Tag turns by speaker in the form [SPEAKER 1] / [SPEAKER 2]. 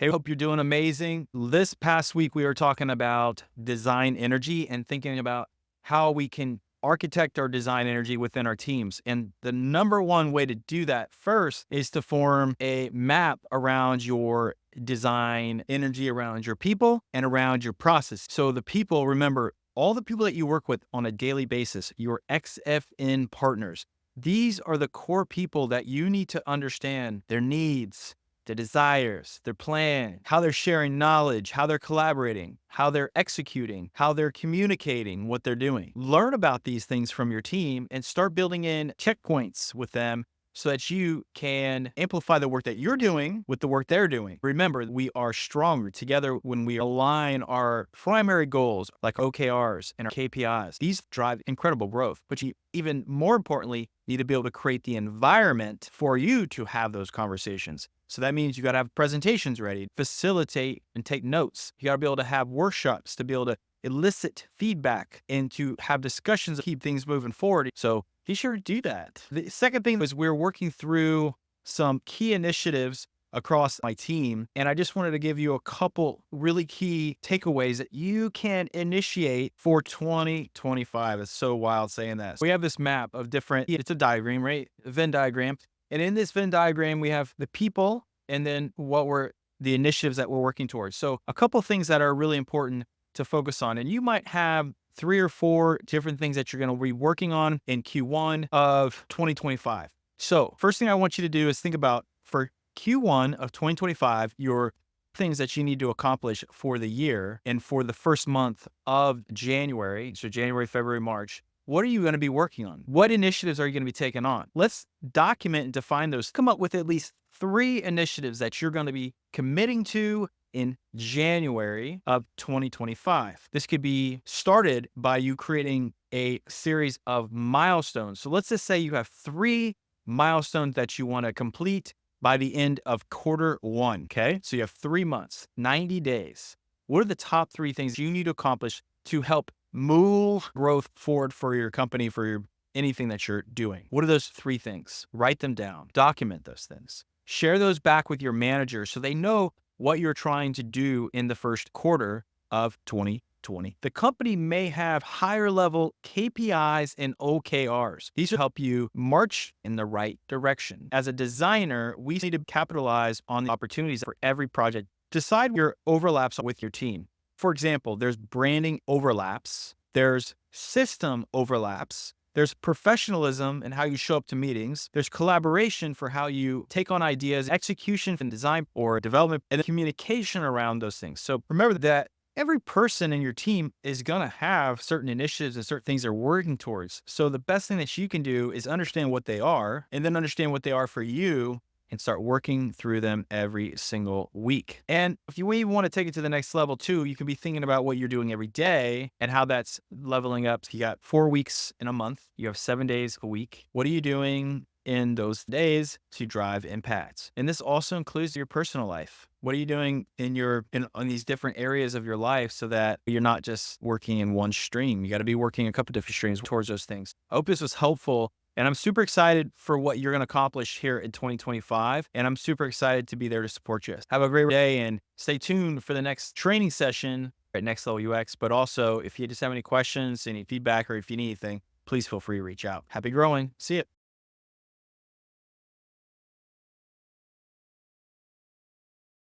[SPEAKER 1] Hey, hope you're doing amazing. This past week, we were talking about design energy and thinking about how we can architect our design energy within our teams. And the number one way to do that first is to form a map around your design energy, around your people and around your process. So the people, remember, all the people that you work with on a daily basis, your XFN partners, these are the core people that you need to understand their needs, their desires, their plan, how they're sharing knowledge, how they're collaborating, how they're executing, how they're communicating what they're doing. Learn about these things from your team and start building in checkpoints with them so that you can amplify the work that you're doing with the work they're doing. Remember, we are stronger together when we align our primary goals like OKRs and our KPIs. These drive incredible growth, but you even more importantly need to be able to create the environment for you to have those conversations. So that means you got to have presentations ready, facilitate and take notes. You got to be able to have workshops to be able to elicit feedback and to have discussions to keep things moving forward. So be sure to do that. The second thing is we're working through some key initiatives across my team. And I just wanted to give you a couple really key takeaways that you can initiate for 2025. It's so wild saying that. We have this map of it's a diagram, right? A Venn diagram. And in this Venn diagram, we have the people and then the initiatives that we're working towards. So a couple things that are really important to focus on. And you might have 3 or 4 different things that you're going to be working on in Q1 of 2025. So first thing I want you to do is think about for Q1 of 2025, your things that you need to accomplish for the year and for the first month of January. So January, February, March. What are you going to be working on? What initiatives are you going to be taking on? Let's document and define those. Come up with at least 3 initiatives that you're going to be committing to in January of 2025. This could be started by you creating a series of milestones. So let's just say you have 3 milestones that you want to complete by the end of Q1. Okay. So you have 3 months, 90 days. What are the top 3 things you need to accomplish to help move growth forward for your company, for anything that you're doing? What are those 3 things? Write them down, document those things, share those back with your manager so they know what you're trying to do in the first quarter of 2020. The company may have higher level KPIs and OKRs. These will help you march in the right direction. As a designer, we need to capitalize on the opportunities for every project. Decide your overlaps with your team. For example, there's branding overlaps, there's system overlaps, there's professionalism and how you show up to meetings, there's collaboration for how you take on ideas, execution and design or development, and the communication around those things. So remember that every person in your team is going to have certain initiatives and certain things they're working towards. So the best thing that you can do is understand what they are and then understand what they are for you and start working through them every single week. And if you even want to take it to the next level too, you can be thinking about what you're doing every day and how that's leveling up. So you got 4 weeks in a month. You have 7 days a week. What are you doing in those days to drive impact? And this also includes your personal life. What are you doing on these different areas of your life so that you're not just working in one stream? You got to be working a couple different streams towards those things. I hope this was helpful. And I'm super excited for what you're going to accomplish here in 2025. And I'm super excited to be there to support you. Have a great day and stay tuned for the next training session at Next Level UX. But also, if you just have any questions, any feedback, or if you need anything, please feel free to reach out. Happy growing. See you.